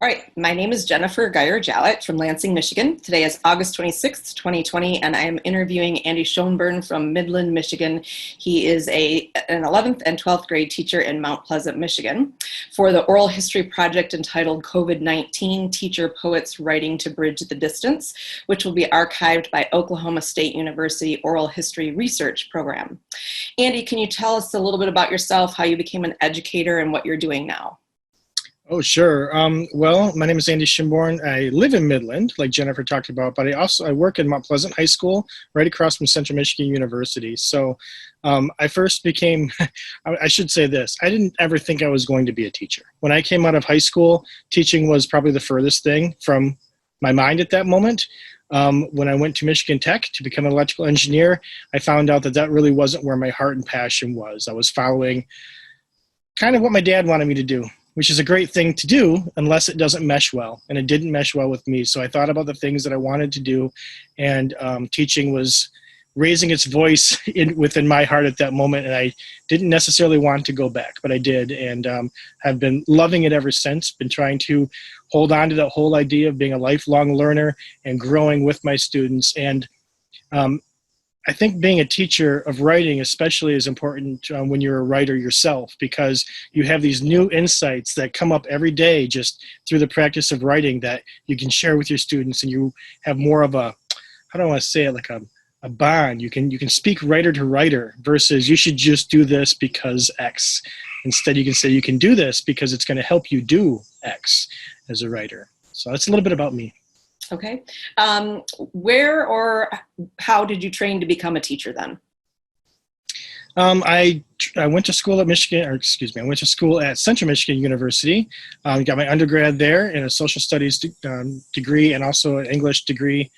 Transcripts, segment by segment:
All right, my name is Jennifer Jowett from Lansing, Michigan. Today is August 26th, 2020, and I am interviewing Andy Schoenborn from Midland, Michigan. He is an 11th and 12th grade teacher in Mount Pleasant, Michigan, for the oral history project entitled COVID-19 Teacher Poets Writing to Bridge the Distance, which will be archived by Oklahoma State University Oral History Research Program. Andy, can you tell us a little bit about yourself, how you became an educator, and what you're doing now? Oh, sure. Well, my name is Andy Schoenborn. I live in Midland, like Jennifer talked about, but I work in Mount Pleasant High School, right across from Central Michigan University. So I first became, I should say this, I didn't ever think I was going to be a teacher. When I came out of high school, teaching was probably the furthest thing from my mind at that moment. When I went to Michigan Tech to become an electrical engineer, I found out that that really wasn't where my heart and passion was. I was following kind of what my dad wanted me to do, which is a great thing to do unless it doesn't mesh well. And it didn't mesh well with me. So I thought about the things that I wanted to do, and teaching was raising its voice within my heart at that moment. And I didn't necessarily want to go back, but I did, and have been loving it ever since. Been trying to hold on to that whole idea of being a lifelong learner and growing with my students. And I think being a teacher of writing especially is important when you're a writer yourself, because you have these new insights that come up every day just through the practice of writing that you can share with your students, and you have more of a, how do I want to say it, like a bond. You can speak writer to writer versus you should just do this because X. Instead, you can say you can do this because it's going to help you do X as a writer. So that's a little bit about me. Okay. Where or how did you train to become a teacher then? I went to school at Michigan, or excuse me, I went to school at Central Michigan University. Got my undergrad there in a social studies degree, and also an English degree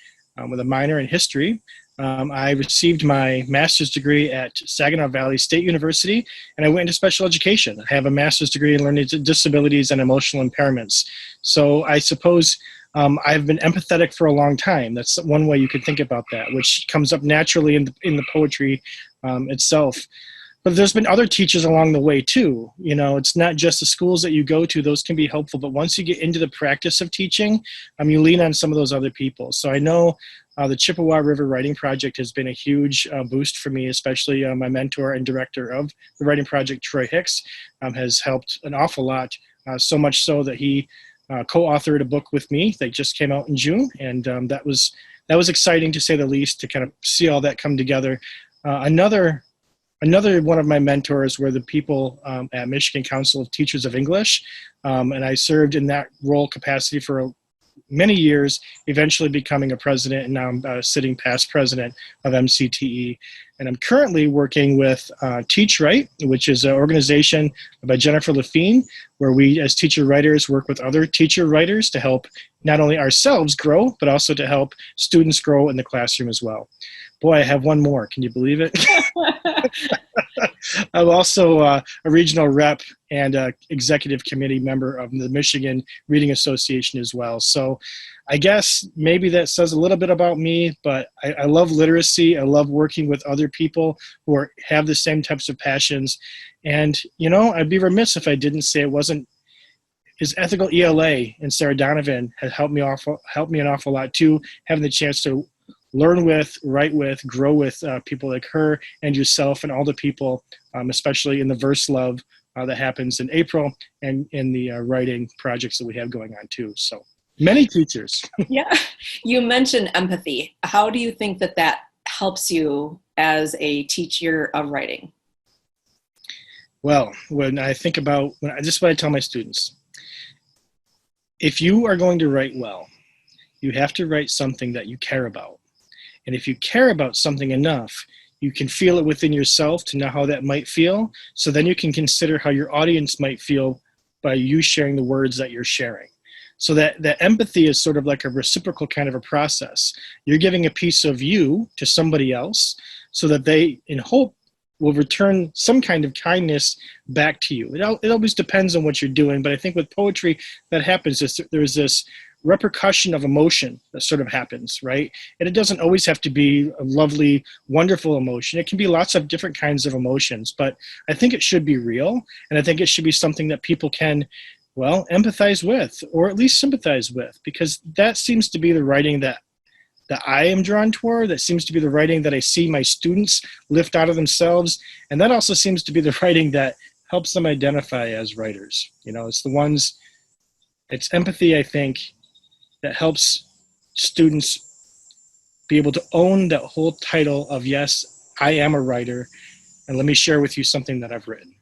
with a minor in history. I received my master's degree at Saginaw Valley State University, and I went into special education. I have a master's degree in learning disabilities and emotional impairments. So I suppose I've been empathetic for a long time. That's one way you could think about that, which comes up naturally in the poetry itself. But there's been other teachers along the way too. You know, it's not just the schools that you go to; those can be helpful. But once you get into the practice of teaching, you lean on some of those other people. So I know the Chippewa River Writing Project has been a huge boost for me, especially my mentor and director of the writing project, Troy Hicks, has helped an awful lot. So much so that he co-authored a book with me that just came out in June, and that was exciting to say the least, to kind of see all that come together. Another one of my mentors were the people at Michigan Council of Teachers of English, and I served in that role capacity for many years, eventually becoming a president, and now I'm sitting past president of MCTE. And I'm currently working with Teach Right, which is an organization by Jennifer Lafine, where we as teacher writers work with other teacher writers to help not only ourselves grow, but also to help students grow in the classroom as well. Boy, I have one more. Can you believe it? I'm also a regional rep and executive committee member of the Michigan Reading Association as well. So I guess maybe that says a little bit about me, but I love literacy. I love working with other people who have the same types of passions. And, you know, I'd be remiss if I didn't say it wasn't his ethical ELA and Sarah Donovan has helped me an awful lot too, having the chance to learn with, write with, grow with people like her and yourself and all the people, especially in the Verse Love that happens in April, and in the writing projects that we have going on too. So many teachers. Yeah. You mentioned empathy. How do you think that helps you as a teacher of writing? Well, when I think about, this is what I tell my students. If you are going to write well, you have to write something that you care about. And if you care about something enough, you can feel it within yourself to know how that might feel. So then you can consider how your audience might feel by you sharing the words that you're sharing. So that empathy is sort of like a reciprocal kind of a process. You're giving a piece of you to somebody else so that they, in hope, will return some kind of kindness back to you. It always depends on what you're doing, but I think with poetry that happens, there's this repercussion of emotion that sort of happens, right? And it doesn't always have to be a lovely, wonderful emotion. It can be lots of different kinds of emotions, but I think it should be real, and I think it should be something that people can Well, empathize with, or at least sympathize with, because that seems to be the writing that I am drawn toward. That seems to be the writing that I see my students lift out of themselves. And that also seems to be the writing that helps them identify as writers. It's empathy, I think, that helps students be able to own that whole title of, yes, I am a writer, and let me share with you something that I've written.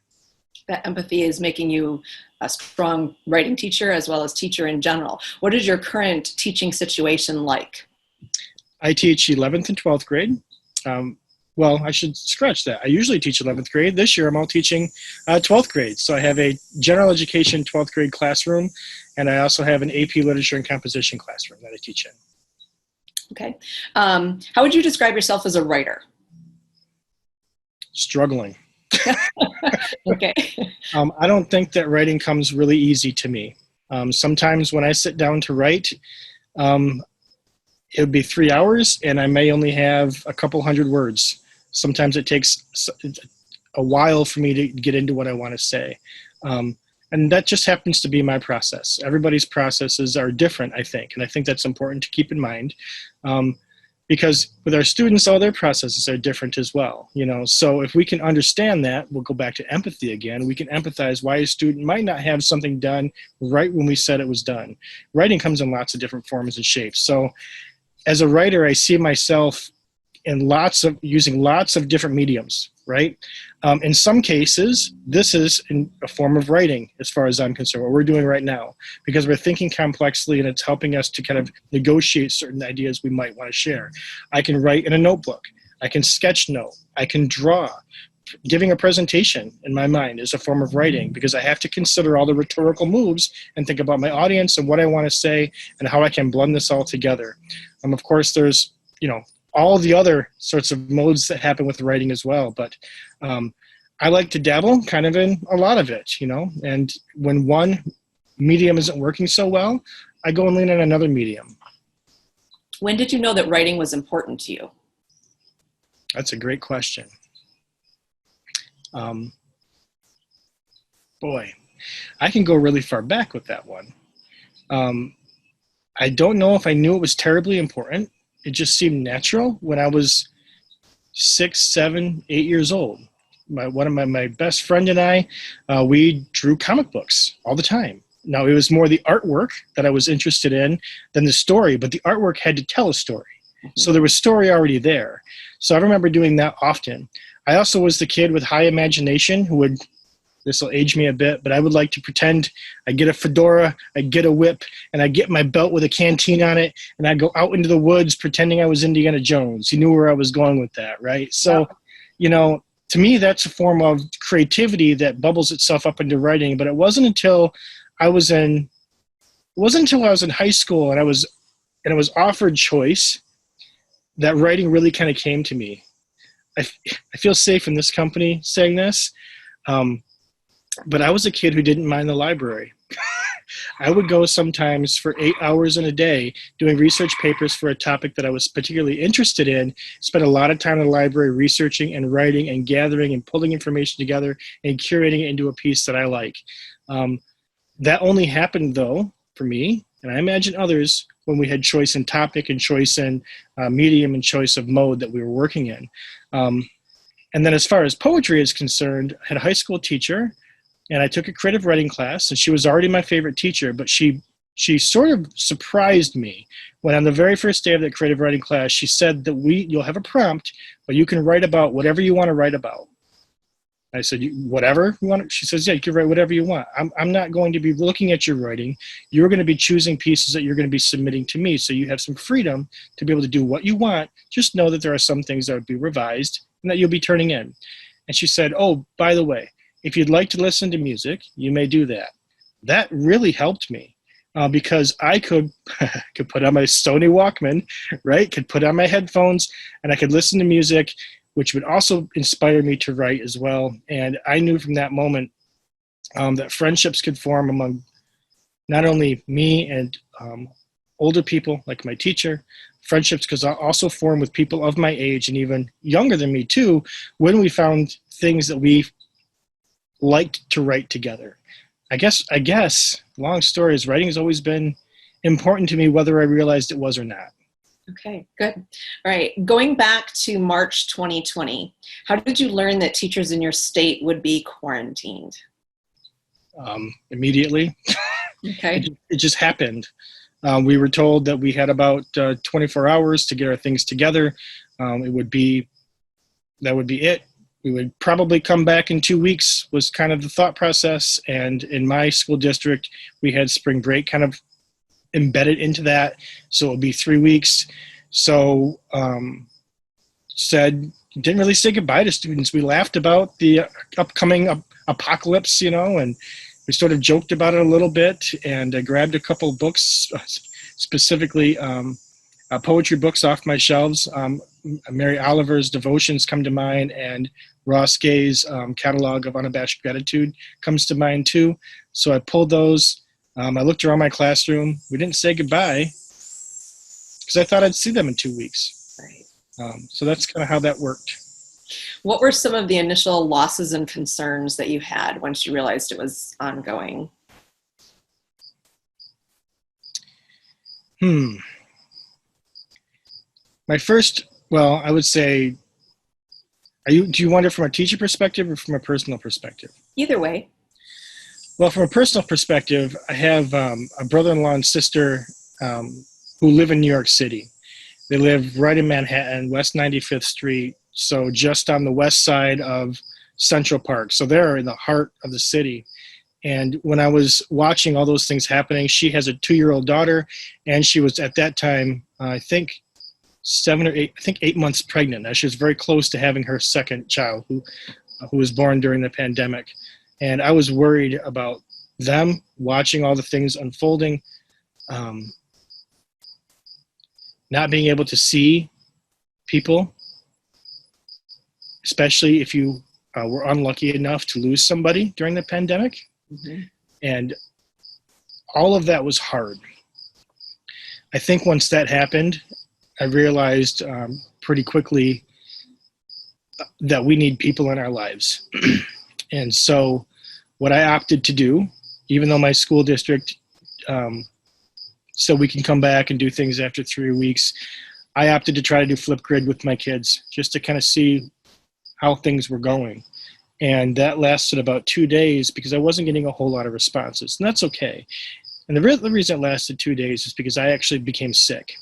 That empathy is making you a strong writing teacher as well as teacher in general. What is your current teaching situation like? I teach 11th and 12th grade. Well, I should scratch that. I usually teach 11th grade. This year I'm all teaching 12th grade. So I have a general education 12th grade classroom, and I also have an AP literature and composition classroom that I teach in. Okay. How would you describe yourself as a writer? Struggling. Okay. I don't think that writing comes really easy to me. Sometimes when I sit down to write, it would be 3 hours and I may only have a couple hundred words. Sometimes it takes a while for me to get into what I want to say. And that just happens to be my process. Everybody's processes are different, I think. And I think that's important to keep in mind. Because with our students, all their processes are different as well. So if we can understand that, we'll go back to empathy again. We can empathize why a student might not have something done right when we said it was done. Writing comes in lots of different forms and shapes. So as a writer, I see myself in using lots of different mediums, right? In some cases, this is a form of writing, as far as I'm concerned, what we're doing right now, because we're thinking complexly and it's helping us to kind of negotiate certain ideas we might want to share. I can write in a notebook. I can sketch note. I can draw. Giving a presentation in my mind is a form of writing because I have to consider all the rhetorical moves and think about my audience and what I want to say and how I can blend this all together. Of course, there's, all the other sorts of modes that happen with writing as well. But I like to dabble kind of in a lot of it, and when one medium isn't working so well, I go and lean on another medium. When did you know that writing was important to you? That's a great question. Boy, I can go really far back with that one. I don't know if I knew it was terribly important. It just seemed natural when I was 6, 7, 8 years old. One of my best friend and I, we drew comic books all the time. Now, it was more the artwork that I was interested in than the story, but the artwork had to tell a story. So there was story already there. So I remember doing that often. I also was the kid with high imagination who would, this will age me a bit, but I would like to pretend I get a fedora, I get a whip, and I get my belt with a canteen on it, and I go out into the woods pretending I was Indiana Jones. You knew where I was going with that, right? So, to me, that's a form of creativity that bubbles itself up into writing, but it wasn't until I was in high school and I was offered choice that writing really kind of came to me. I feel safe in this company saying this, but I was a kid who didn't mind the library. I would go sometimes for 8 hours in a day doing research papers for a topic that I was particularly interested in, spent a lot of time in the library researching and writing and gathering and pulling information together and curating it into a piece that I like. That only happened, though, for me, and I imagine others, when we had choice in topic and choice in medium and choice of mode that we were working in. And then as far as poetry is concerned, I had a high school teacher, and I took a creative writing class, and she was already my favorite teacher, but she sort of surprised me when on the very first day of that creative writing class, she said that you'll have a prompt, but you can write about whatever you want to write about. I said, whatever you want? She says, yeah, you can write whatever you want. I'm not going to be looking at your writing. You're going to be choosing pieces that you're going to be submitting to me. So you have some freedom to be able to do what you want. Just know that there are some things that will be revised and that you'll be turning in. And she said, oh, by the way, if you'd like to listen to music, you may do that. That really helped me because I could put on my Sony Walkman, right? Could put on my headphones and I could listen to music, which would also inspire me to write as well. And I knew from that moment that friendships could form among not only me and older people like my teacher, friendships could also form with people of my age and even younger than me too, when we found things that we liked to write together. I guess, long story is writing has always been important to me, whether I realized it was or not. Okay, good. All right, going back to March 2020, how did you learn that teachers in your state would be quarantined? Immediately. Okay. It just happened. We were told that we had about 24 hours to get our things together. That would be it. We would probably come back in 2 weeks was kind of the thought process. And in my school district, we had spring break kind of embedded into that. So it would be 3 weeks. So didn't really say goodbye to students. We laughed about the upcoming apocalypse, and we sort of joked about it a little bit, and I grabbed a couple of books, specifically poetry books off my shelves. Mary Oliver's Devotions come to mind, and Ross Gay's Catalog of Unabashed Gratitude comes to mind too. So I pulled those. I looked around my classroom. We didn't say goodbye because I thought I'd see them in 2 weeks. Right. So that's kind of how that worked. What were some of the initial losses and concerns that you had once you realized it was ongoing? My first, well, I would say, do you want it from a teacher perspective or from a personal perspective? Either way. Well, from a personal perspective, I have a brother-in-law and sister who live in New York City. They live right in Manhattan, West 95th Street, so just on the west side of Central Park. So they're in the heart of the city. And when I was watching all those things happening, she has a 2-year-old daughter, and she was at that time, I think 8 months pregnant. Now, she was very close to having her second child, who was born during the pandemic. And I was worried about them watching all the things unfolding, not being able to see people, especially if you were unlucky enough to lose somebody during the pandemic. Mm-hmm. And all of that was hard. I think once that happened, I realized pretty quickly that we need people in our lives. And so what I opted to do, even though my school district said we can come back and do things after 3 weeks, I opted to try to do Flipgrid with my kids just to kind of see how things were going. And that lasted about 2 days because I wasn't getting a whole lot of responses. And that's okay. And the reason it lasted 2 days is because I actually became sick.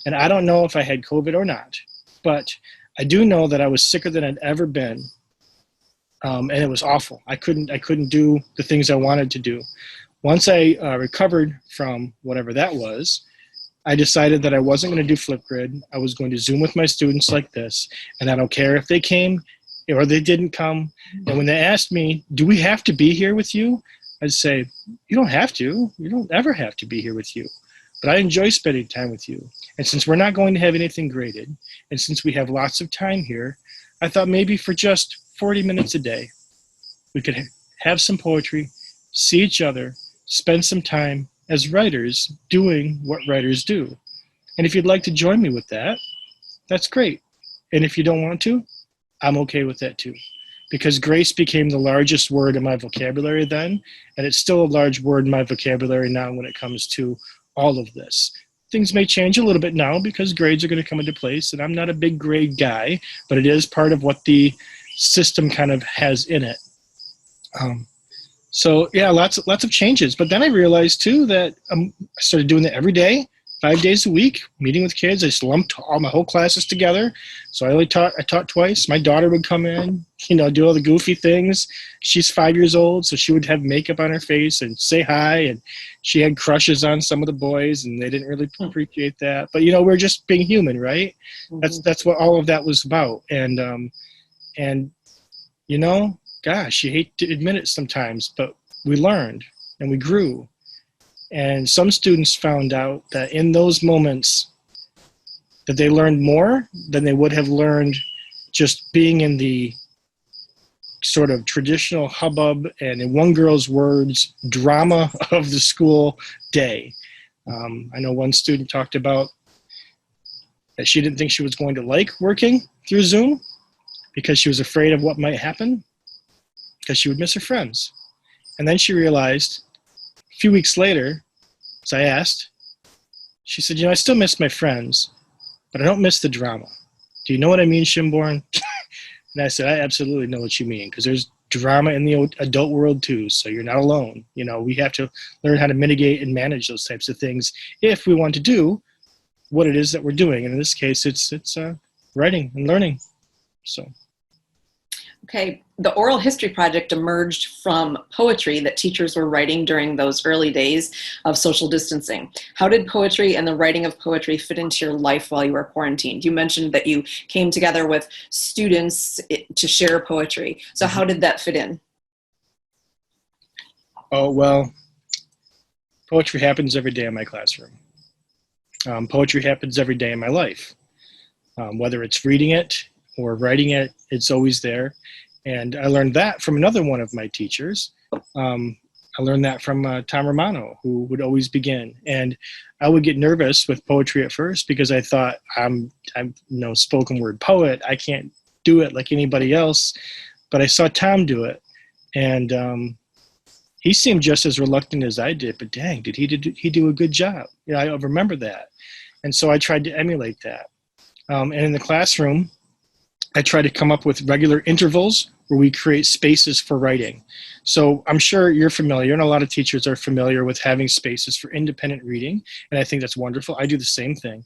And I don't know if I had COVID or not, but I do know that I was sicker than I'd ever been. And it was awful. I couldn't do the things I wanted to do. Once I recovered from whatever that was, I decided that I wasn't going to do Flipgrid. I was going to Zoom with my students like this, and I don't care if they came or they didn't come. And when they asked me, do we have to be here with you? I'd say, you don't have to. You don't ever have to be here with you. But I enjoy spending time with you. And since we're not going to have anything graded, and since we have lots of time here, I thought maybe for just 40 minutes a day, we could have some poetry, see each other, spend some time as writers doing what writers do. And if you'd like to join me with that, that's great. And if you don't want to, I'm okay with that too. Because grace became the largest word in my vocabulary then, and it's still a large word in my vocabulary now when it comes to all of this. Things may change a little bit now because grades are going to come into place, and I'm not a big grade guy, but it is part of what the system kind of has in it. So yeah, lots of changes. But then I realized too that I started doing that every day, 5 days a week, meeting with kids. I just lumped all my whole classes together. So I taught twice. My daughter would come in, do all the goofy things. She's 5 years old, so she would have makeup on her face and say hi. And she had crushes on some of the boys, and they didn't really appreciate that. But we're just being human, right? Mm-hmm. That's what all of that was about. And gosh, you hate to admit it sometimes, but we learned and we grew. And some students found out that in those moments that they learned more than they would have learned just being in the sort of traditional hubbub and, in one girl's words, drama of the school day. I know one student talked about that she didn't think she was going to like working through Zoom because she was afraid of what might happen, because she would miss her friends. And then she realized a few weeks later, as I asked, she said, I still miss my friends, but I don't miss the drama. Do you know what I mean, Schoenborn? And I said, I absolutely know what you mean, because there's drama in the adult world too, so you're not alone. We have to learn how to mitigate and manage those types of things if we want to do what it is that we're doing. And in this case, it's writing and learning. So. Okay, the oral history project emerged from poetry that teachers were writing during those early days of social distancing. How did poetry and the writing of poetry fit into your life while you were quarantined? You mentioned that you came together with students to share poetry. So how did that fit in? Oh, well, poetry happens every day in my classroom. Poetry happens every day in my life. Whether it's reading it or writing it, it's always there. And I learned that from another one of my teachers. I learned that from Tom Romano, who would always begin. And I would get nervous with poetry at first because I thought I'm spoken word poet. I can't do it like anybody else. But I saw Tom do it, and he seemed just as reluctant as I did. But dang, did he do a good job? I remember that, and so I tried to emulate that. And in the classroom, I try to come up with regular intervals where we create spaces for writing. So I'm sure you're familiar, and a lot of teachers are familiar with having spaces for independent reading, and I think that's wonderful. I do the same thing.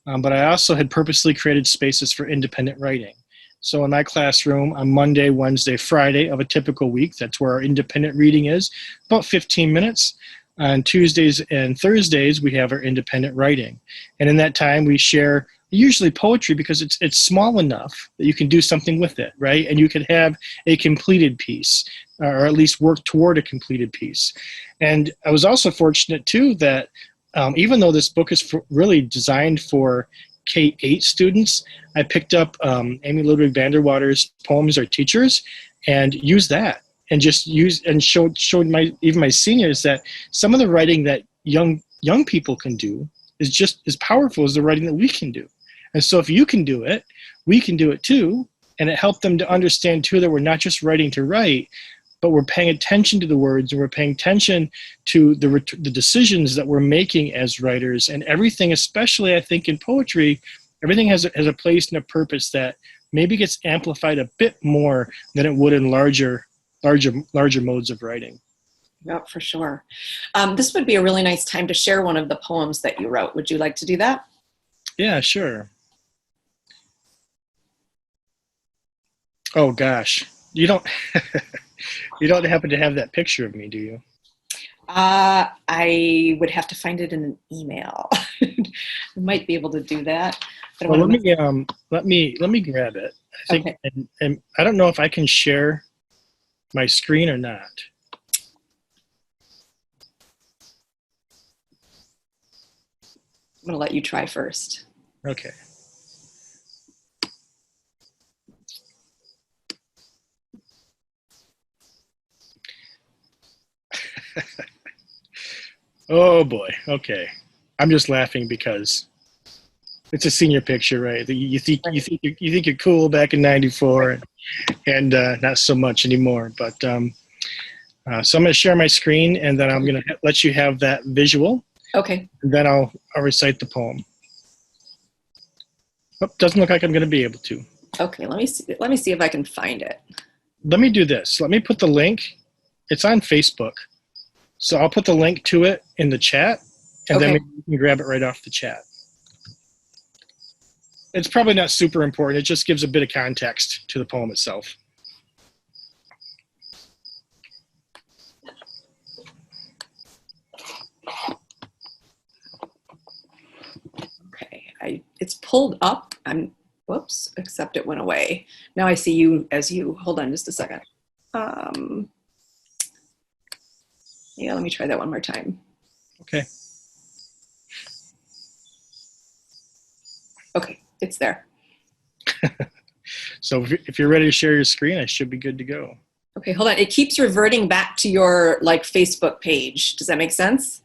But I also had purposely created spaces for independent writing. So in my classroom, on Monday, Wednesday, Friday of a typical week, that's where our independent reading is, about 15 minutes. On Tuesdays and Thursdays, we have our independent writing. And in that time, we share usually poetry because it's small enough that you can do something with it, right? And you can have a completed piece, or at least work toward a completed piece. And I was also fortunate too that even though this book is really designed for K-8 students, I picked up Amy Ludwig Vanderwater's Poems Are Teachers and used that and just showed even my seniors that some of the writing that young people can do is just as powerful as the writing that we can do. And so if you can do it, we can do it too. And it helped them to understand too that we're not just writing to write, but we're paying attention to the words, and we're paying attention to the decisions that we're making as writers. And everything, especially I think in poetry, everything has a place and a purpose that maybe gets amplified a bit more than it would in larger modes of writing. Yeah, for sure. This would be a really nice time to share one of the poems that you wrote. Would you like to do that? Yeah, sure. Oh gosh, you don't you don't happen to have that picture of me, do you? I would have to find it in an email. I might be able to do that. Well, let me grab it. I think, okay. And I don't know if I can share my screen or not. I'm going to let you try first. Okay. Oh boy. Okay. I'm just laughing because it's a senior picture, right? You think you're cool back in '94, and not so much anymore. But so I'm going to share my screen, and then I'm going to let you have that visual. Okay. And then I'll recite the poem. Oh, doesn't look like I'm going to be able to. Okay. Let me see if I can find it. Let me do this. Let me put the link. It's on Facebook. So I'll put the link to it in the chat, and then maybe you can grab it right off the chat. It's probably not super important. It just gives a bit of context to the poem itself. Okay, it's pulled up. Whoops, except it went away. Now I see you as you. Hold on just a second. Yeah, let me try that one more time. Okay. Okay, it's there. So if you're ready to share your screen, I should be good to go. Okay, hold on. It keeps reverting back to your Facebook page. Does that make sense?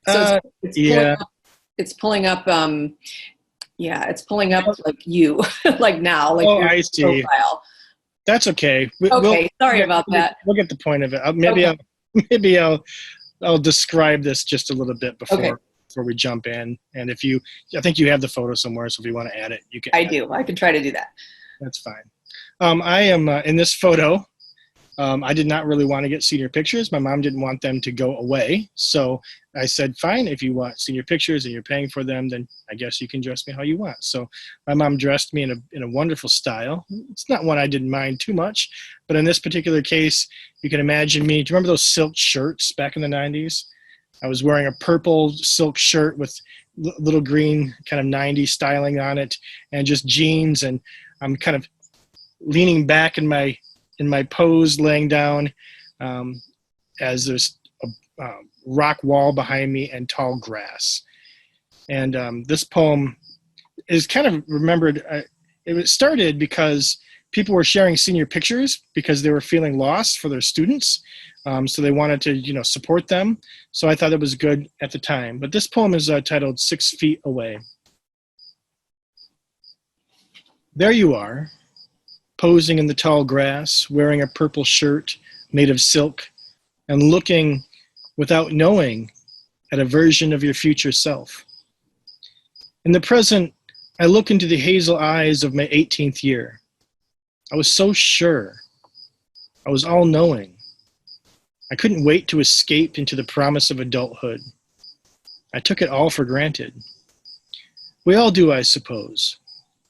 So it's pulling up it's pulling up like you, like now, like your I see. profile. That's okay. Sorry about that. We'll get the point of it. Maybe maybe I'll describe this just a little bit Okay, before we jump in. And I think you have the photo somewhere, so if you want to add it, you can. I do. I can try to do that. That's fine. I am in this photo. I did not really want to get senior pictures. My mom didn't want them to go away. So I said, fine, if you want senior pictures and you're paying for them, then I guess you can dress me how you want. So my mom dressed me in a wonderful style. It's not one I didn't mind too much, but in this particular case, you can imagine me. Do you remember those silk shirts back in the 90s? I was wearing a purple silk shirt with little green kind of 90s styling on it and just jeans. And I'm kind of leaning back in my pose, laying down as there's a rock wall behind me and tall grass. And this poem is kind of remembered. It started because people were sharing senior pictures because they were feeling lost for their students. So they wanted to, support them. So I thought it was good at the time. But this poem is titled 6 Feet Away. There you are, posing in the tall grass, wearing a purple shirt made of silk, and looking, without knowing, at a version of your future self. In the present, I look into the hazel eyes of my 18th year. I was so sure. I was all-knowing. I couldn't wait to escape into the promise of adulthood. I took it all for granted. We all do, I suppose,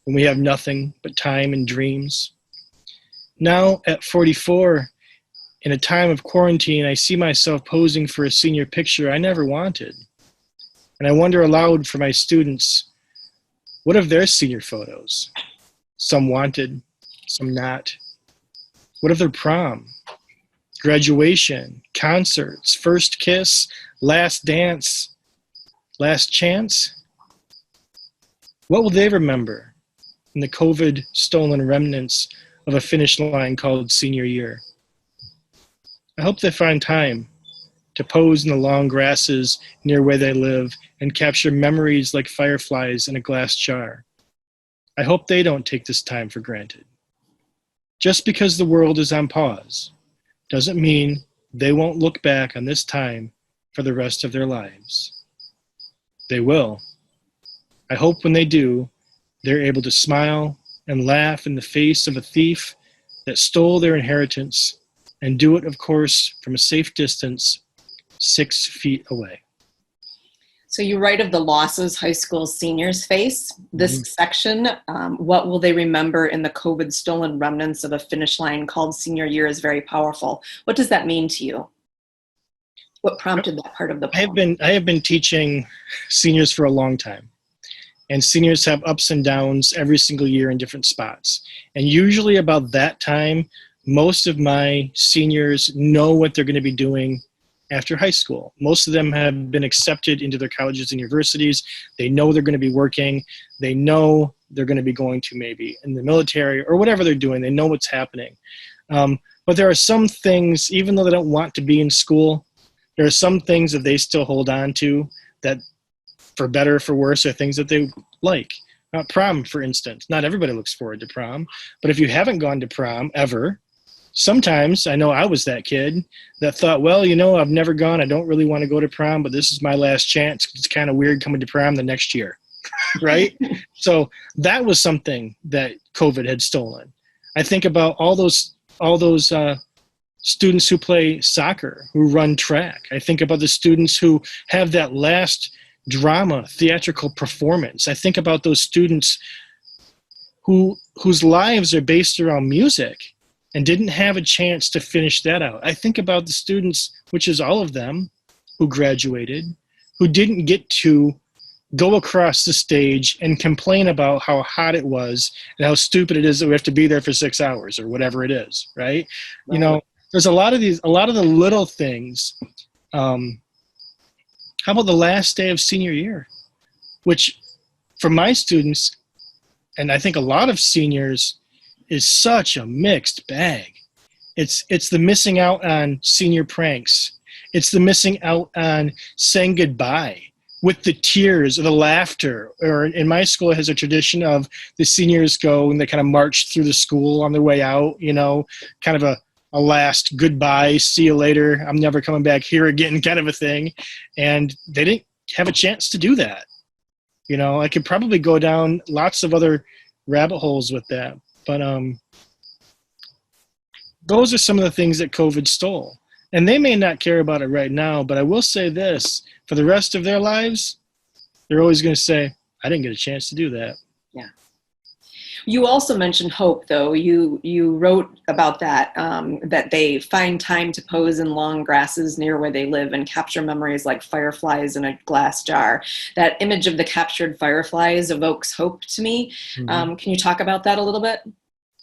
when we have nothing but time and dreams. Now, at 44, in a time of quarantine, I see myself posing for a senior picture I never wanted. And I wonder aloud for my students, what of their senior photos? Some wanted, some not. What of their prom, graduation, concerts, first kiss, last dance, last chance? What will they remember in the COVID-stolen remnants of a finish line called senior year? I hope they find time to pose in the long grasses near where they live and capture memories like fireflies in a glass jar. I hope they don't take this time for granted. Just because the world is on pause doesn't mean they won't look back on this time for the rest of their lives. They will. I hope when they do, they're able to smile and laugh in the face of a thief that stole their inheritance, and do it, of course, from a safe distance, 6 feet away. So you write of the losses high school seniors face. This section, what will they remember in the COVID stolen remnants of a finish line called senior year, is very powerful. What does that mean to you? What prompted that part of the poem? I have been teaching seniors for a long time. And seniors have ups and downs every single year in different spots. And usually about that time, most of my seniors know what they're going to be doing after high school. Most of them have been accepted into their colleges and universities. They know they're going to be working. They know they're going to be going to maybe in the military or whatever they're doing. They know what's happening. But there are some things, even though they don't want to be in school, there are some things that they still hold on to that, for better or for worse, are things that they like. Prom, for instance. Not everybody looks forward to prom, but if you haven't gone to prom ever, sometimes, I know I was that kid that thought, well, I've never gone. I don't really want to go to prom, but this is my last chance. It's kind of weird coming to prom the next year, right? So that was something that COVID had stolen. I think about all those students who play soccer, who run track. I think about the students who have that last drama, theatrical performance. I think about those students whose lives are based around music and didn't have a chance to finish that out. I think about the students, which is all of them, who graduated, who didn't get to go across the stage and complain about how hot it was and how stupid it is that we have to be there for 6 hours or whatever it is, right? There's a lot of the little things. How about the last day of senior year, which for my students, and I think a lot of seniors, is such a mixed bag. It's the missing out on senior pranks. It's the missing out on saying goodbye with the tears or the laughter. Or in my school, it has a tradition of the seniors go and they kind of march through the school on their way out, kind of a a last goodbye, see you later, I'm never coming back here again kind of a thing. And they didn't have a chance to do that. You know, I could probably go down lots of other rabbit holes with that. But those are some of the things that COVID stole. And they may not care about it right now, but I will say this, for the rest of their lives, they're always going to say, I didn't get a chance to do that. Yeah. You also mentioned hope, though. You wrote about that, that they find time to pose in long grasses near where they live and capture memories like fireflies in a glass jar. That image of the captured fireflies evokes hope to me. Mm-hmm. Can you talk about that a little bit?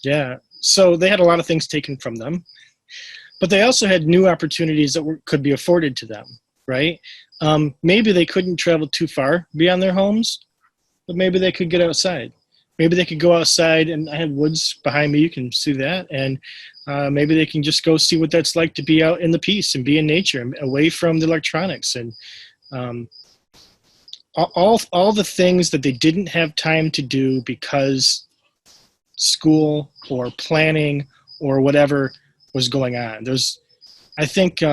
Yeah. So they had a lot of things taken from them, but they also had new opportunities that could be afforded to them, right? Maybe they couldn't travel too far beyond their homes, but maybe they could get outside. Maybe they could go outside, and I have woods behind me, you can see that, and maybe they can just go see what that's like to be out in the peace and be in nature and away from the electronics and all the things that they didn't have time to do because school or planning or whatever was going on. I think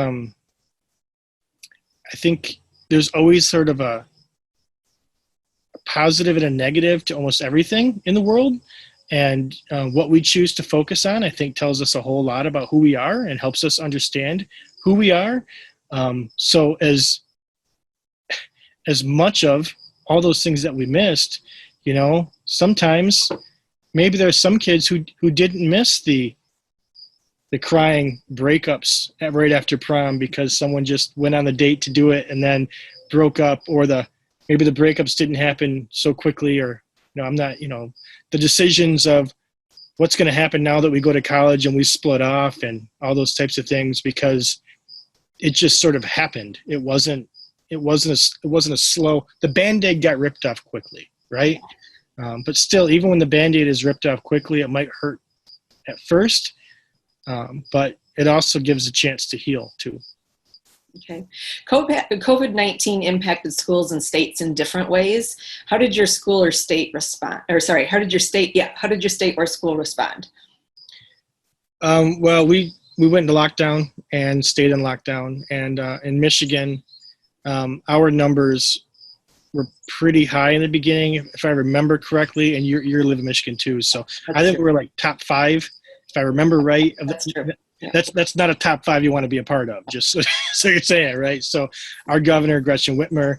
there's always sort of a positive and a negative to almost everything in the world. And what we choose to focus on, I think, tells us a whole lot about who we are and helps us understand who we are. So as much of all those things that we missed, you know, sometimes maybe there's some kids who didn't miss the crying breakups right after prom because someone just went on the date to do it and then broke up, or maybe the breakups didn't happen so quickly, or, you know, I'm not, you know, the decisions of what's going to happen now that we go to college and we split off and all those types of things, because it just sort of happened. It wasn't a slow, the Band-Aid got ripped off quickly, right? But still, even when the Band-Aid is ripped off quickly, it might hurt at first, but it also gives a chance to heal too. Okay. COVID-19 impacted schools and states in different ways. How did your school or state respond? Or sorry, how did your state or school respond? Well, we went into lockdown and stayed in lockdown. And in Michigan, our numbers were pretty high in the beginning, if I remember correctly. And you live in Michigan too, so I think we were like top 5, if I remember right. That's true. Yeah. That's not a top 5 you want to be a part of, just so you're saying, right? So our governor, Gretchen Whitmer,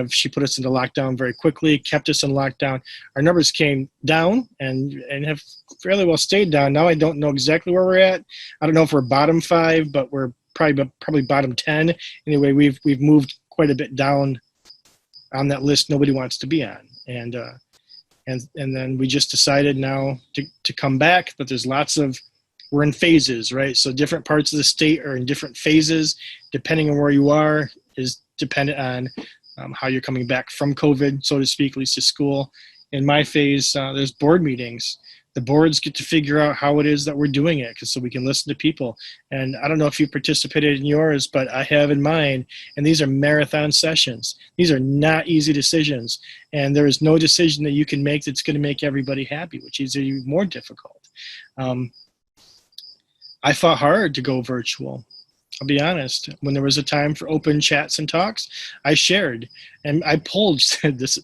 she put us into lockdown very quickly, kept us in lockdown. Our numbers came down and have fairly well stayed down. Now I don't know exactly where we're at. I don't know if we're bottom 5, but we're probably bottom 10. Anyway, we've moved quite a bit down on that list nobody wants to be on. And then we just decided now to come back, but we're in phases, right? So different parts of the state are in different phases. Depending on where you are is dependent on how you're coming back from COVID, so to speak, at least to school. In my phase, there's board meetings. The boards get to figure out how it is that we're doing it, so we can listen to people. And I don't know if you participated in yours, but I have in mine, and these are marathon sessions. These are not easy decisions, and there is no decision that you can make that's going to make everybody happy, which is even more difficult. I fought hard to go virtual. I'll be honest. When there was a time for open chats and talks, I shared, and I pulled this.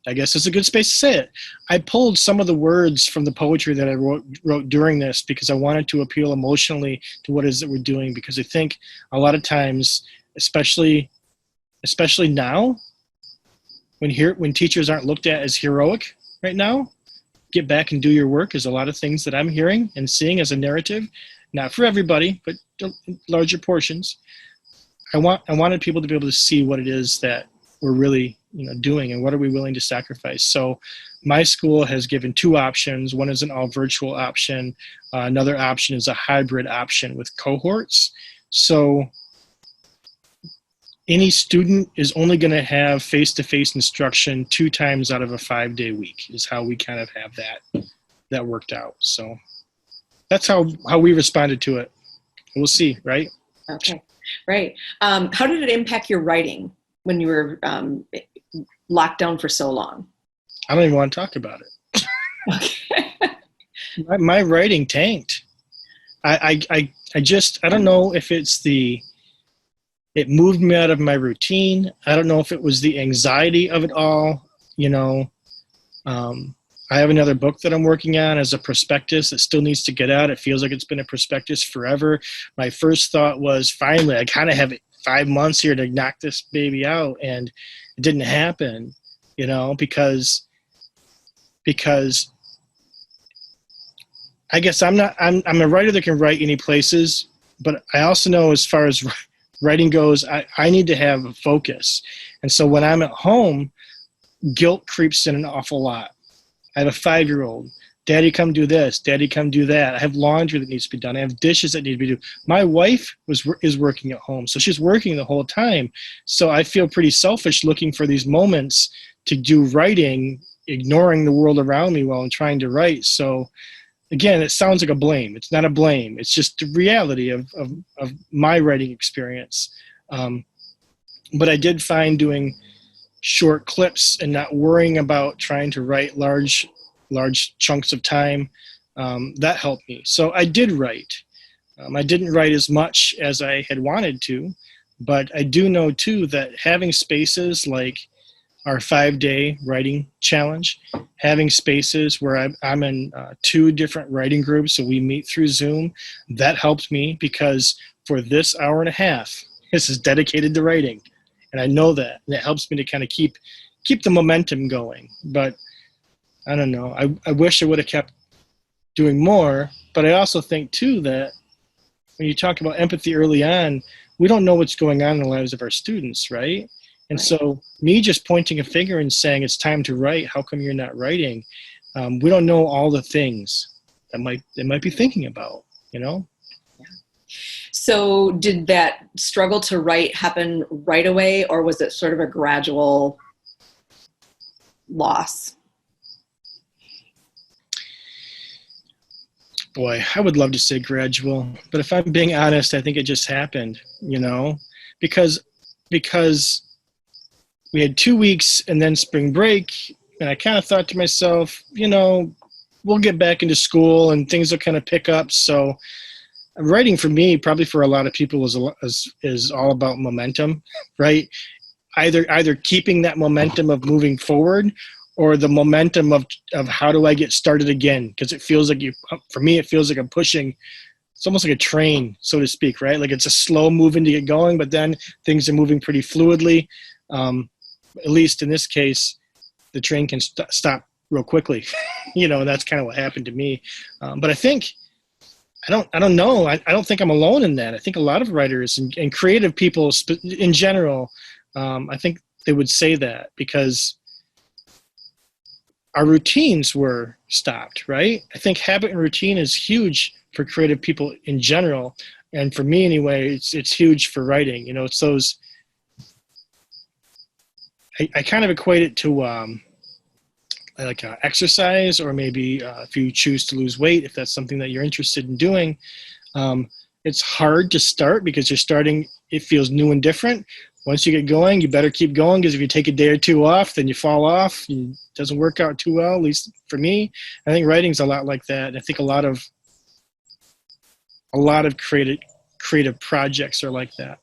I guess it's a good space to say it. I pulled some of the words from the poetry that I wrote during this because I wanted to appeal emotionally to what it is that we're doing. Because I think a lot of times, especially now, when teachers aren't looked at as heroic right now, get back and do your work is a lot of things that I'm hearing and seeing as a narrative. Not for everybody, but larger portions. I wanted people to be able to see what it is that we're really, doing and what are we willing to sacrifice. So my school has given 2 options. One is an all virtual option. Another option is a hybrid option with cohorts. So any student is only going to have face-to-face instruction 2 times out of a 5-day week is how we kind of have that worked out. So that's how we responded to it. We'll see, right? Okay, right. How did it impact your writing when you were locked down for so long? I don't even want to talk about it. Okay. My writing tanked. I don't know if it moved me out of my routine. I don't know if it was the anxiety of it all, you know. I have another book that I'm working on as a prospectus that still needs to get out. It feels like it's been a prospectus forever. My first thought was, finally, I kind of have 5 months here to knock this baby out, and it didn't happen, you know, because I guess I'm a writer that can write any places, but I also know as far as writing goes, I need to have a focus. And so when I'm at home, guilt creeps in an awful lot. I have a 5-year-old. Daddy, come do this. Daddy, come do that. I have laundry that needs to be done. I have dishes that need to be done. My wife is working at home, so she's working the whole time. So I feel pretty selfish looking for these moments to do writing, ignoring the world around me while I'm trying to write. So again, it sounds like a blame. It's not a blame. It's just the reality of my writing experience. But I did find doing short clips and not worrying about trying to write large chunks of time, that helped me. So I did write. I didn't write as much as I had wanted to, but I do know too that having spaces like our 5-day writing challenge, having spaces where I'm in 2 different writing groups, so we meet through Zoom, that helped me, because for this hour and a half, this is dedicated to writing. And I know that, and it helps me to kind of keep the momentum going. But I don't know. I wish I would have kept doing more. But I also think too that when you talk about empathy early on, we don't know what's going on in the lives of our students, right? And so me just pointing a finger and saying it's time to write, how come you're not writing? We don't know all the things that they might be thinking about, you know? So did that struggle to write happen right away, or was it sort of a gradual loss? Boy, I would love to say gradual, but if I'm being honest, I think it just happened, you know, because we had 2 weeks and then spring break, and I kind of thought to myself, you know, we'll get back into school and things will kind of pick up. So writing for me, probably for a lot of people, is all about momentum, right? Either keeping that momentum of moving forward, or the momentum of how do I get started again? Because it feels like for me, it feels like I'm pushing. It's almost like a train, so to speak, right? Like it's a slow moving to get going, but then things are moving pretty fluidly. At least in this case, the train can stop real quickly, you know, and that's kind of what happened to me. But I think, I don't know. I don't think I'm alone in that. I think a lot of writers and creative people in general, I think they would say that, because our routines were stopped, right? I think habit and routine is huge for creative people in general. And for me anyway, it's huge for writing. You know, it's those, I kind of equate it to like exercise, or maybe if you choose to lose weight, if that's something that you're interested in doing. It's hard to start because you're starting, it feels new and different. Once you get going, you better keep going, because if you take a day or 2 off, then you fall off. It doesn't work out too well, at least for me. I think writing's a lot like that. I think a lot of creative projects are like that.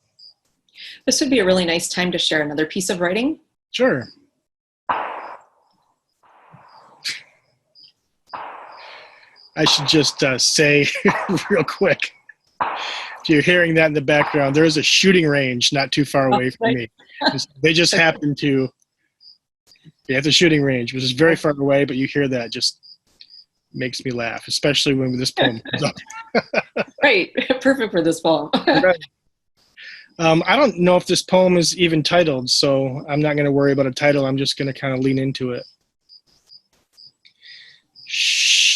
This would be a really nice time to share another piece of writing. Sure. I should just say real quick, if you're hearing that in the background, there is a shooting range not too far away from me. They just happen to be at the shooting range, which is very far away, but you hear that, just makes me laugh, especially when this poem comes up. Right, perfect for this poem. Right. I don't know if this poem is even titled, so I'm not going to worry about a title. I'm just going to kind of lean into it. Shh.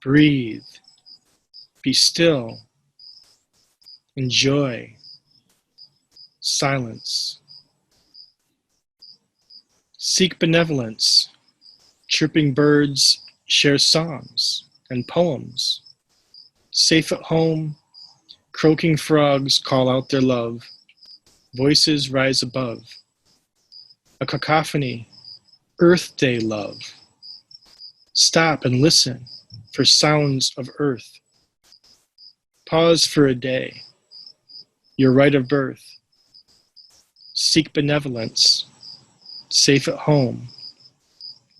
Breathe. Be still. Enjoy. Silence. Seek benevolence. Chirping birds share songs and poems. Safe at home, croaking frogs call out their love. Voices rise above. A cacophony, Earth Day love. Stop and listen. for sounds of earth. Pause for a day. Your right of birth. Seek benevolence. Safe at home.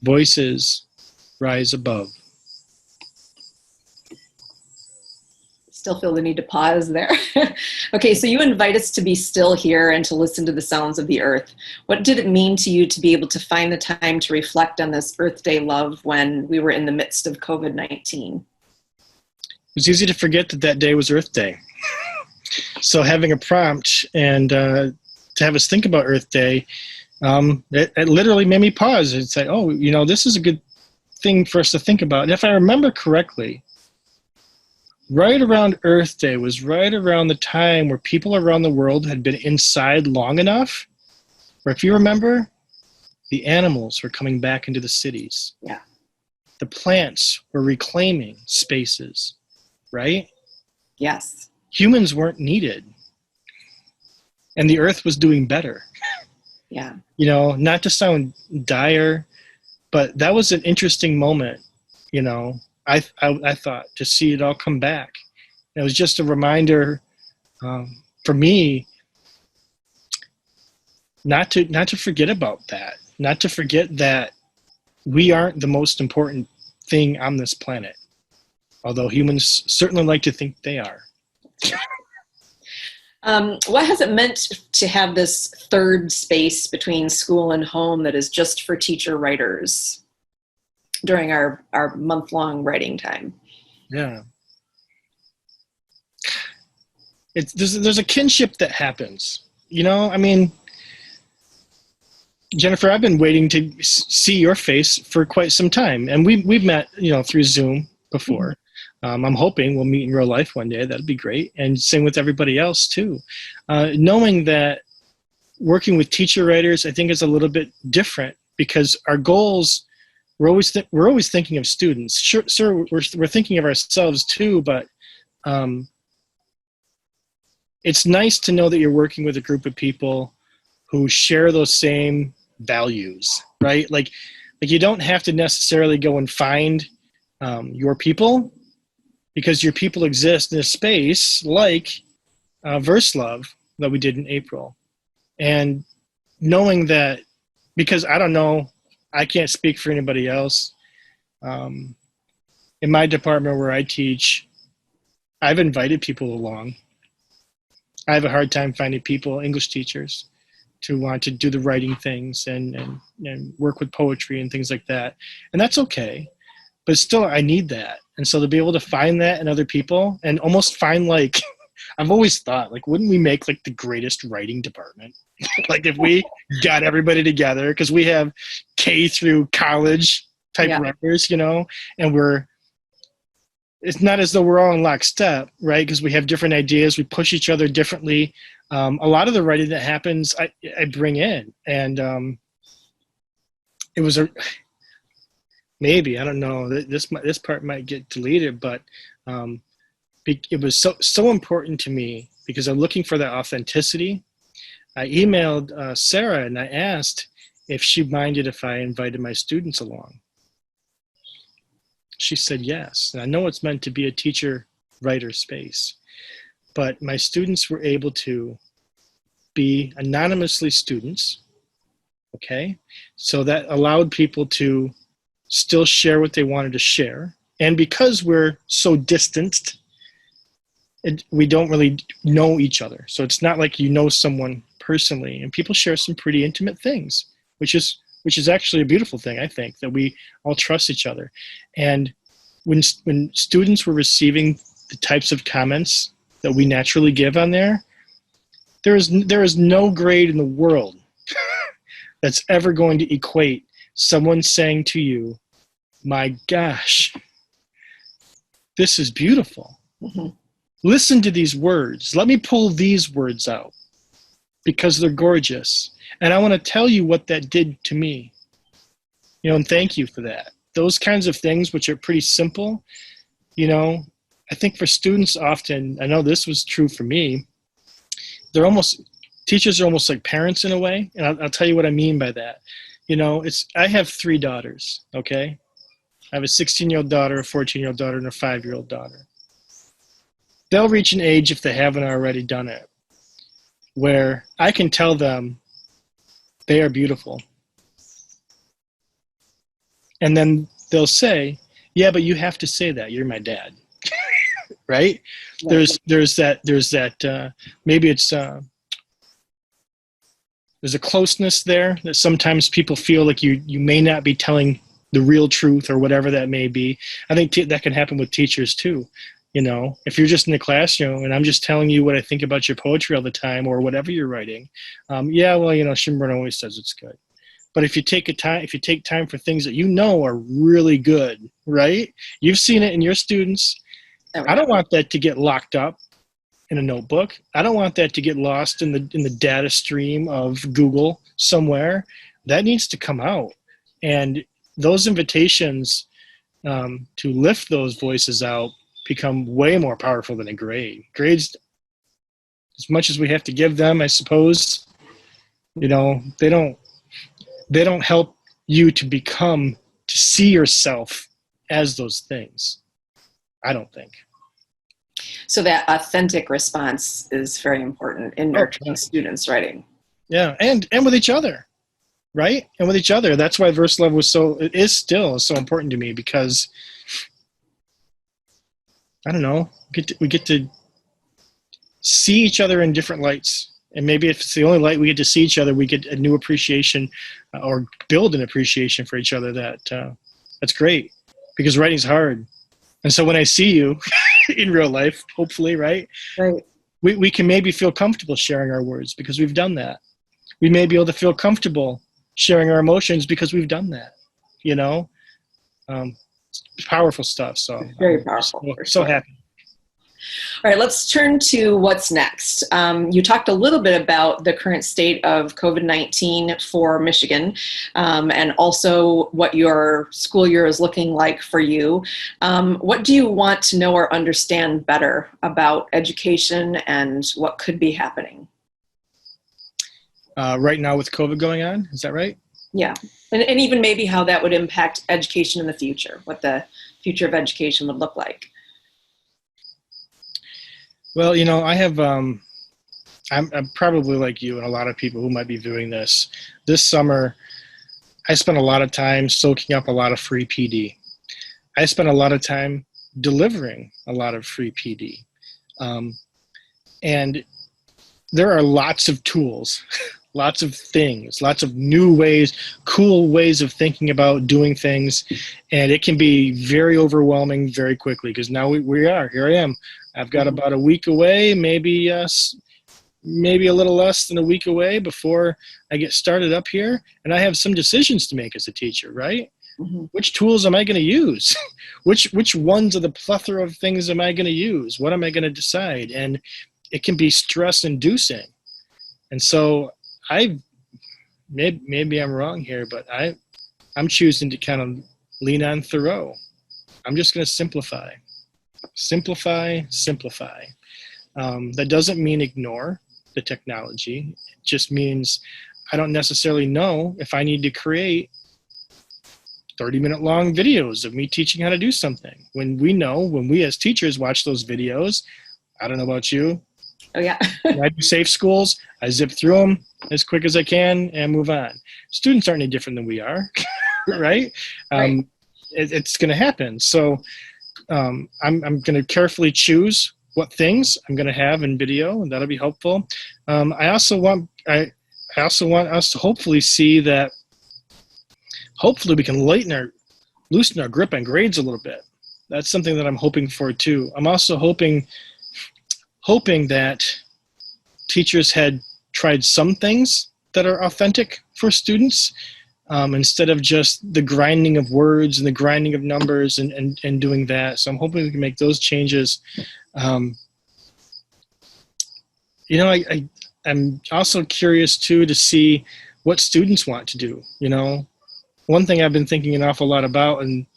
Voices rise above. Still feel the need to pause there. Okay, so you invite us to be still here and to listen to the sounds of the earth. What did it mean to you to be able to find the time to reflect on this Earth Day love when we were in the midst of COVID-19? It was easy to forget that that day was Earth Day. So having a prompt and to have us think about Earth Day, it literally made me pause and say, oh, you know, this is a good thing for us to think about. And if I remember correctly, right around Earth Day was right around the time where people around the world had been inside long enough, where if you remember, the animals were coming back into the cities. Yeah. The plants were reclaiming spaces, right? Yes. Humans weren't needed. And the earth was doing better. Yeah. You know, not to sound dire, but that was an interesting moment, you know. I thought, to see it all come back. It was just a reminder for me not to forget about that, not to forget that we aren't the most important thing on this planet, although humans certainly like to think they are. What has it meant to have this third space between school and home that is just for teacher writers during our month-long writing time? Yeah. There's a kinship that happens. You know, I mean, Jennifer, I've been waiting to see your face for quite some time. And we've met, you know, through Zoom before. I'm hoping we'll meet in real life one day. That'd be great. And same with everybody else too. Knowing that working with teacher writers, I think is a little bit different because our goals, we're always thinking of students. Sure, we're thinking of ourselves too, but it's nice to know that you're working with a group of people who share those same values, right? Like you don't have to necessarily go and find your people, because your people exist in a space like Verse Love that we did in April. And knowing that, because I don't know, I can't speak for anybody else. In my department where I teach, I've invited people along. I have a hard time finding people, English teachers, to want to do the writing things and work with poetry and things like that. And that's okay. But still, I need that. And so to be able to find that in other people and almost find, like, I've always thought, like, wouldn't we make, like, the greatest writing department? Like, if we got everybody together, because we have K through college type writers, you know, and it's not as though we're all in lockstep, right? Because we have different ideas. We push each other differently. A lot of the writing that happens, I bring in. And it was maybe, I don't know, this part might get deleted, but it was so important to me because I'm looking for that authenticity. I emailed Sarah and I asked if she minded if I invited my students along. She said yes. And I know it's meant to be a teacher-writer space, but my students were able to be anonymously students, okay? So that allowed people to still share what they wanted to share. And because we're so distanced, we don't really know each other. So it's not like you know someone personally, and people share some pretty intimate things, which is actually a beautiful thing, I think, that we all trust each other. And when students were receiving the types of comments that we naturally give on there is no grade in the world that's ever going to equate someone saying to you, my gosh, this is beautiful. Mm-hmm. Listen to these words. Let me pull these words out because they're gorgeous. And I want to tell you what that did to me. You know, and thank you for that. Those kinds of things, which are pretty simple, you know, I think for students often, I know this was true for me, teachers are almost like parents in a way. And I'll tell you what I mean by that. You know, I have 3 daughters, okay? I have a 16-year-old daughter, a 14-year-old daughter, and a 5-year-old daughter. They'll reach an age, if they haven't already done it, where I can tell them they are beautiful. And then they'll say, yeah, but you have to say that. You're my dad. Right? There's that maybe it's there's a closeness there that sometimes people feel like you may not be telling the real truth or whatever that may be. I think that can happen with teachers too. You know, if you're just in the classroom and I'm just telling you what I think about your poetry all the time or whatever you're writing, yeah, well, you know, Schoenborn always says it's good. But if you take time for things that you know are really good, right? You've seen it in your students. I don't want that to get locked up in a notebook. I don't want that to get lost in the data stream of Google somewhere. That needs to come out. And those invitations to lift those voices out become way more powerful than a grade. Grades, as much as we have to give them, I suppose, you know, they don't help you to see yourself as those things. I don't think. So that authentic response is very important in nurturing students' writing. Yeah, and with each other, right? And with each other. That's why verse love is still so important to me, because I don't know, we get to see each other in different lights. And maybe if it's the only light we get to see each other, we get a new appreciation or build an appreciation for each other. That's great, because writing's hard. And so when I see you in real life, hopefully, right? We can maybe feel comfortable sharing our words because we've done that. We may be able to feel comfortable sharing our emotions because we've done that, you know? Powerful stuff. So very powerful. So happy. All right, let's turn to what's next. You talked a little bit about the current state of COVID-19 for Michigan, and also what your school year is looking like for you. What do you want to know or understand better about education and what could be happening? Right now with COVID going on, is that right? Yeah, and even maybe how that would impact education in the future, what the future of education would look like. Well, you know, I have, I'm probably like you and a lot of people who might be viewing this. This summer, I spent a lot of time soaking up a lot of free PD. I spent a lot of time delivering a lot of free PD. And there are lots of tools, lots of things, lots of new ways, cool ways of thinking about doing things. And it can be very overwhelming very quickly, because now here I am. I've got about a week away, maybe a little less than a week away before I get started up here. And I have some decisions to make as a teacher, right? Mm-hmm. Which tools am I going to use? which ones of the plethora of things am I going to use? What am I going to decide? And it can be stress inducing. And so maybe I'm wrong here, but I'm choosing to kind of lean on Thoreau. I'm just going to simplify. Simplify. That doesn't mean ignore the technology. It just means I don't necessarily know if I need to create 30-minute long videos of me teaching how to do something. When we as teachers watch those videos, I don't know about you. Oh, yeah. I do safe schools. I zip through them as quick as I can and move on. Students aren't any different than we are, right? Right. It's going to happen. So I'm going to carefully choose what things I'm going to have in video, and that'll be helpful. I also want us to hopefully see that. Hopefully, we can loosen our grip on grades a little bit. That's something that I'm hoping for too. I'm also hoping that teachers had tried some things that are authentic for students, instead of just the grinding of words and the grinding of numbers and doing that. So I'm hoping we can make those changes. You know, I'm also curious too to see what students want to do. You know, one thing I've been thinking an awful lot about, and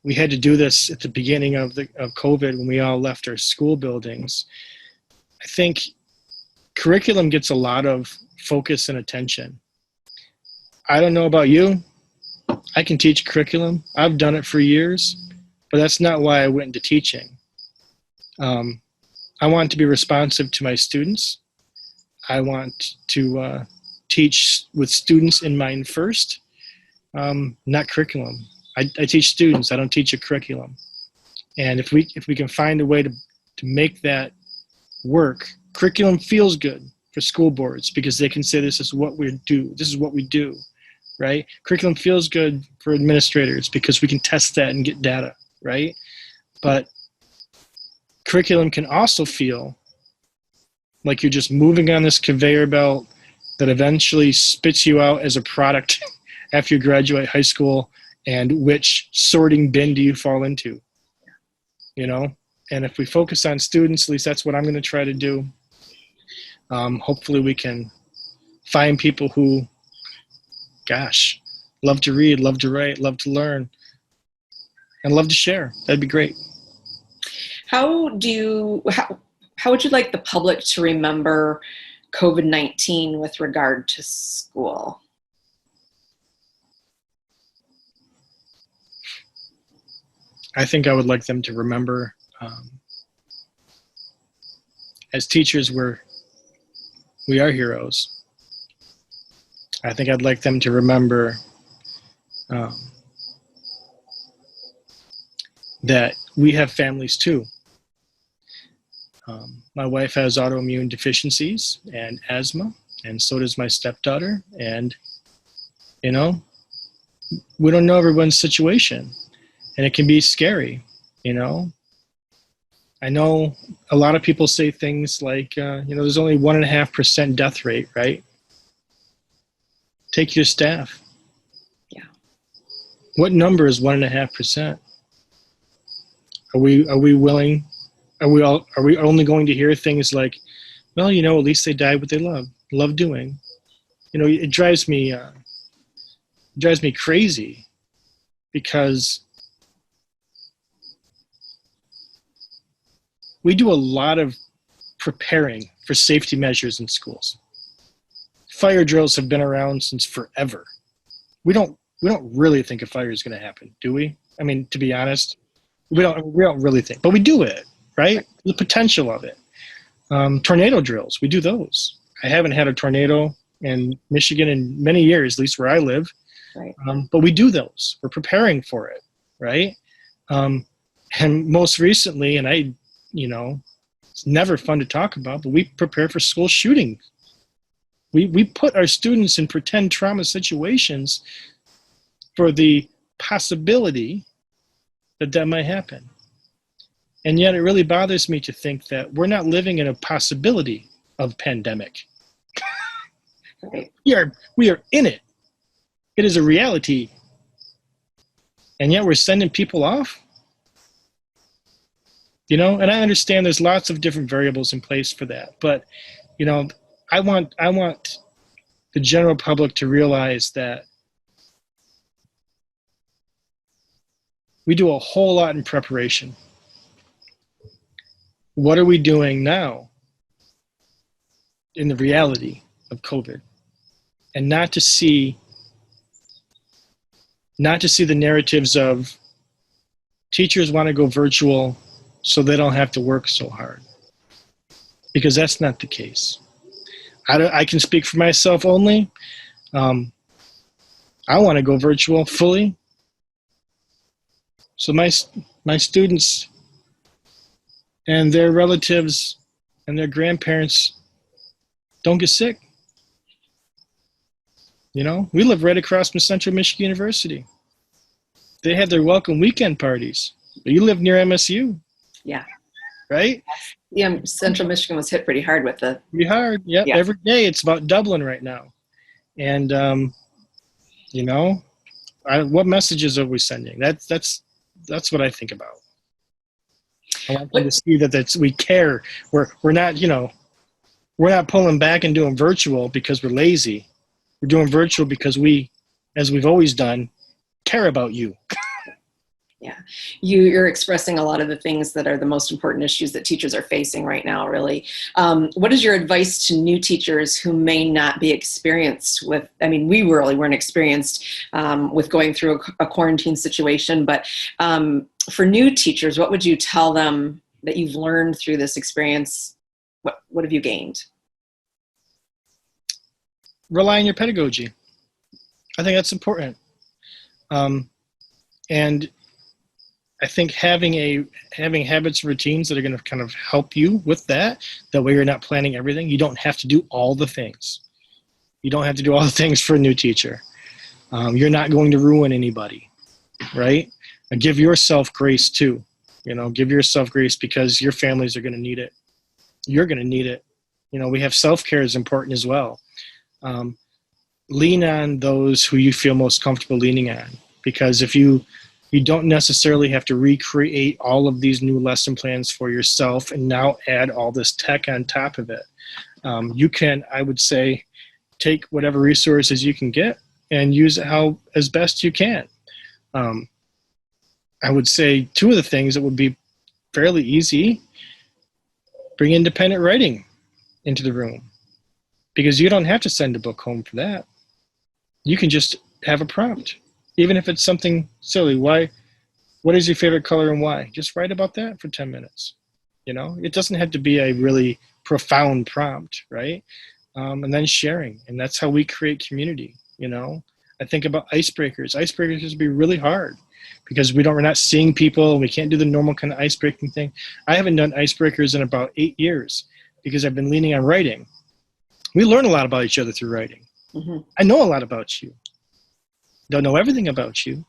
we had to do this at the beginning of COVID when we all left our school buildings. I think curriculum gets a lot of focus and attention. I don't know about you. I can teach curriculum. I've done it for years, but that's not why I went into teaching. I want to be responsive to my students. I want to teach with students in mind first, not curriculum. I teach students. I don't teach a curriculum. And if we can find a way to make that work, curriculum feels good for school boards because they can say this is what we do. This is what we do, right? Curriculum feels good for administrators because we can test that and get data, right? But curriculum can also feel like you're just moving on this conveyor belt that eventually spits you out as a product after you graduate high school, and which sorting bin do you fall into, you know? And if we focus on students, at least that's what I'm going to try to do. Hopefully we can find people who, gosh, love to read, love to write, love to learn, and love to share. That'd be great. How would you like the public to remember COVID-19 with regard to school? I think I would like them to remember, as teachers, we are heroes. I think I'd like them to remember that we have families too. My wife has autoimmune deficiencies and asthma, and so does my stepdaughter. And, you know, we don't know everyone's situation, and it can be scary, you know. I know a lot of people say things like, there's only 1.5% death rate, right? Take your staff. Yeah. What number is 1.5%? Are we willing? Are we only going to hear things like, well, at least they died what they love doing? It drives me crazy because we do a lot of preparing for safety measures in schools. Fire drills have been around since forever. We don't really think a fire is going to happen, do we? I mean, to be honest, we don't really think, but we do it, right? The potential of it. Tornado drills, we do those. I haven't had a tornado in Michigan in many years, at least where I live. Right. But we do those. We're preparing for it, right? And most recently, and it's never fun to talk about, but we prepare for school shootings. We put our students in pretend trauma situations for the possibility that might happen. And yet it really bothers me to think that we're not living in a possibility of pandemic. Right. We are in it. It is a reality. And yet we're sending people off. And I understand there's lots of different variables in place for that. But, I want the general public to realize that we do a whole lot in preparation. What are we doing now in the reality of COVID? And not to see the narratives of teachers want to go virtual so they don't have to work so hard. Because that's not the case. I can speak for myself only. I want to go virtual fully. So my students and their relatives and their grandparents don't get sick. We live right across from Central Michigan University. They had their welcome weekend parties. But you live near MSU. Yeah. Right? Yeah, Central Michigan was hit pretty hard with the... Pretty hard, yep. Yeah. Every day it's about doubling right now. And, what messages are we sending? That's what I think about. I want them to see that we care. We're not, we're not pulling back and doing virtual because we're lazy. We're doing virtual because we, as we've always done, care about you. Yeah, you're expressing a lot of the things that are the most important issues that teachers are facing right now, really. What is your advice to new teachers who may not be experienced with, I mean, we really weren't experienced with going through a quarantine situation, but for new teachers, what would you tell them that you've learned through this experience? What have you gained? Rely on your pedagogy. I think that's important. And I think having habits and routines that are going to kind of help you with that. That way you're not planning everything. You don't have to do all the things. You don't have to do all the things for a new teacher. You're not going to ruin anybody, right? And give yourself grace too. Give yourself grace because your families are going to need it. You're going to need it. We have self-care is important as well. Lean on those who you feel most comfortable leaning on, because if you don't necessarily have to recreate all of these new lesson plans for yourself and now add all this tech on top of it. You can, I would say, take whatever resources you can get and use it as best you can. I would say two of the things that would be fairly easy: bring independent writing into the room, because you don't have to send a book home for that. You can just have a prompt. Even if it's something silly, what is your favorite color and why? Just write about that for 10 minutes. It doesn't have to be a really profound prompt, right? And then sharing. And that's how we create community. I think about icebreakers. Icebreakers would be really hard because we're not seeing people. We can't do the normal kind of icebreaking thing. I haven't done icebreakers in about 8 years because I've been leaning on writing. We learn a lot about each other through writing. Mm-hmm. I know a lot about you. Don't know everything about you.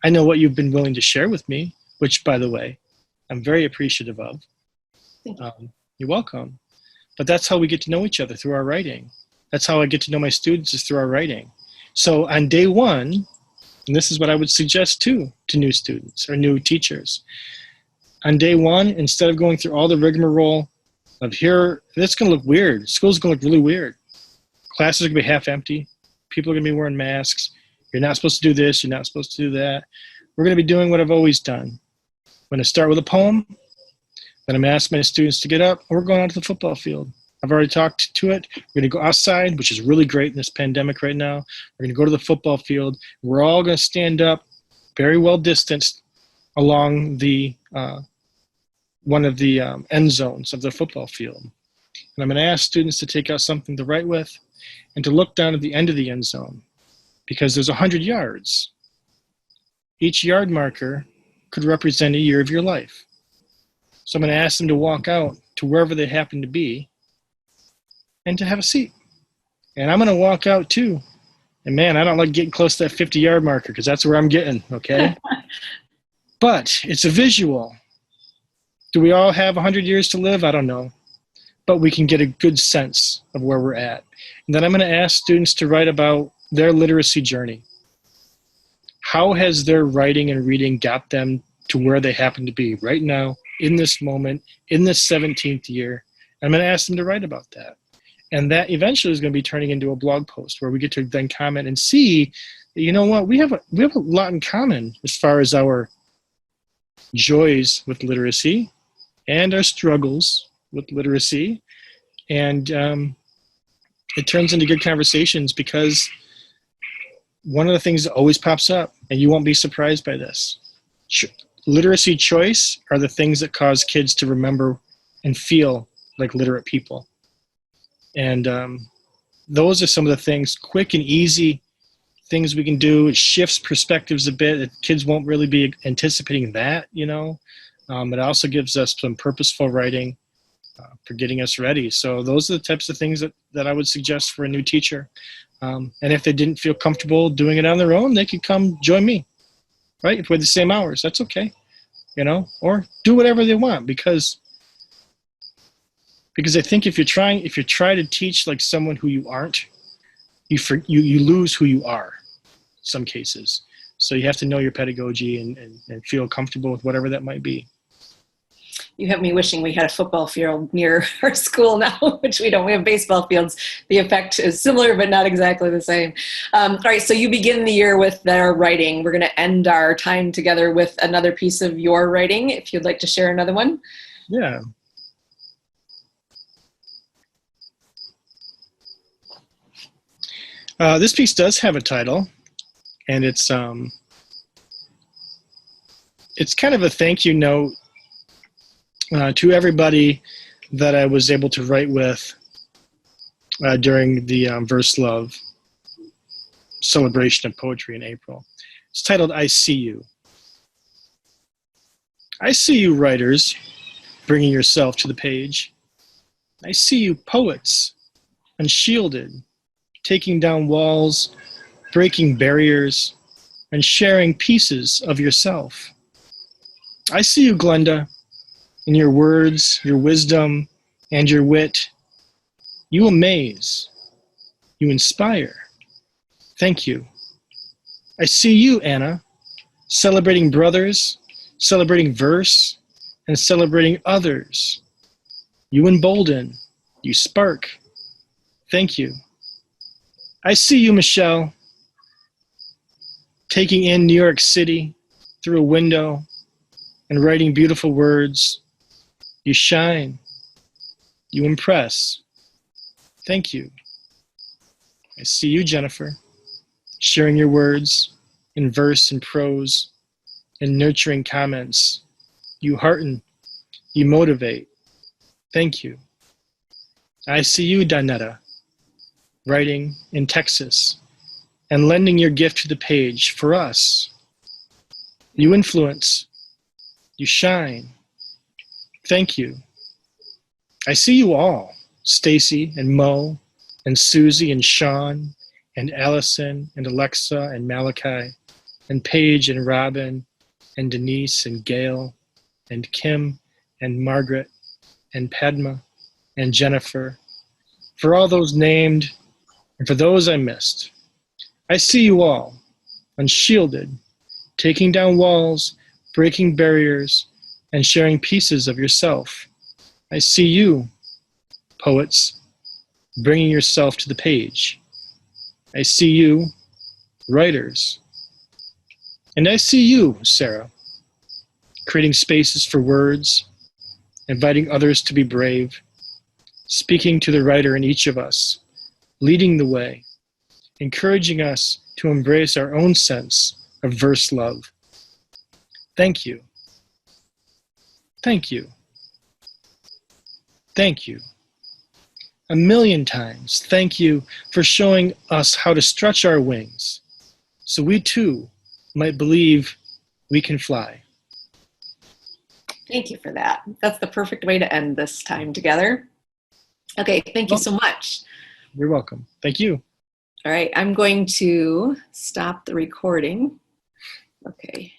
I know what you've been willing to share with me, which, by the way, I'm very appreciative of. Thank you. You're welcome. But that's how we get to know each other, through our writing. That's how I get to know my students, is through our writing. So on day one, and this is what I would suggest too to new students or new teachers. On day one, instead of going through all the rigmarole of here, it's going to look weird. School's going to look really weird. Classes are going to be half empty. People are going to be wearing masks. You're not supposed to do this. You're not supposed to do that. We're going to be doing what I've always done. I'm going to start with a poem. Then I'm going to ask my students to get up. We're going out to the football field. I've already talked to it. We're going to go outside, which is really great in this pandemic right now. We're going to go to the football field. We're all going to stand up, very well distanced, along the one of the end zones of the football field. And I'm going to ask students to take out something to write with and to look down at the end of the end zone, because there's 100 yards. Each yard marker could represent a year of your life. So I'm going to ask them to walk out to wherever they happen to be and to have a seat. And I'm going to walk out too. And man, I don't like getting close to that 50-yard marker because that's where I'm getting, okay? But it's a visual. Do we all have 100 years to live? I don't know. But we can get a good sense of where we're at. And then I'm going to ask students to write about their literacy journey. How has their writing and reading got them to where they happen to be right now, in this moment, in this 17th year? I'm going to ask them to write about that. And that eventually is going to be turning into a blog post where we get to then comment and see, you know what, we have a lot in common as far as our joys with literacy and our struggles with literacy. And it turns into good conversations, because one of the things that always pops up, and you won't be surprised by this, literacy choice are the things that cause kids to remember and feel like literate people. And those are some of the things, quick and easy things we can do. It shifts perspectives a bit. Kids won't really be anticipating that, It also gives us some purposeful writing for getting us ready. So those are the types of things that I would suggest for a new teacher. And if they didn't feel comfortable doing it on their own, they could come join me, right? If we're the same hours, that's okay, or do whatever they want, because I think if you try to teach like someone who you aren't, you lose who you are in some cases. So you have to know your pedagogy and feel comfortable with whatever that might be. You have me wishing we had a football field near our school now, which we don't. We have baseball fields. The effect is similar, but not exactly the same. All right, so you begin the year with our writing. We're going to end our time together with another piece of your writing, if you'd like to share another one. Yeah. This piece does have a title, and it's kind of a thank you note to everybody that I was able to write with during the Verse Love celebration of poetry in April. It's titled, I See You. I see you writers bringing yourself to the page. I see you poets, unshielded, taking down walls, breaking barriers, and sharing pieces of yourself. I see you, Glenda, in your words, your wisdom, and your wit. You amaze. You inspire. Thank you. I see you, Anna, celebrating brothers, celebrating verse, and celebrating others. You embolden. You spark. Thank you. I see you, Michelle, taking in New York City through a window and writing beautiful words. You shine. You impress. Thank you. I see you, Jennifer, sharing your words in verse and prose and nurturing comments. You hearten. You motivate. Thank you. I see you, Donetta, writing in Texas and lending your gift to the page for us. You influence. You shine. Thank you. I see you all, Stacy and Mo and Susie and Sean and Allison and Alexa and Malachi and Paige and Robin and Denise and Gail and Kim and Margaret and Padma and Jennifer. For all those named and for those I missed, I see you all, unshielded, taking down walls, breaking barriers, and sharing pieces of yourself. I see you, poets, bringing yourself to the page. I see you, writers. And I see you, Sarah, creating spaces for words, inviting others to be brave, speaking to the writer in each of us, leading the way, encouraging us to embrace our own sense of verse love. Thank you. Thank you. Thank you. A million times, thank you for showing us how to stretch our wings so we too might believe we can fly. Thank you for that. That's the perfect way to end this time together. Okay, thank you so much. You're welcome. Thank you. All right, I'm going to stop the recording. Okay.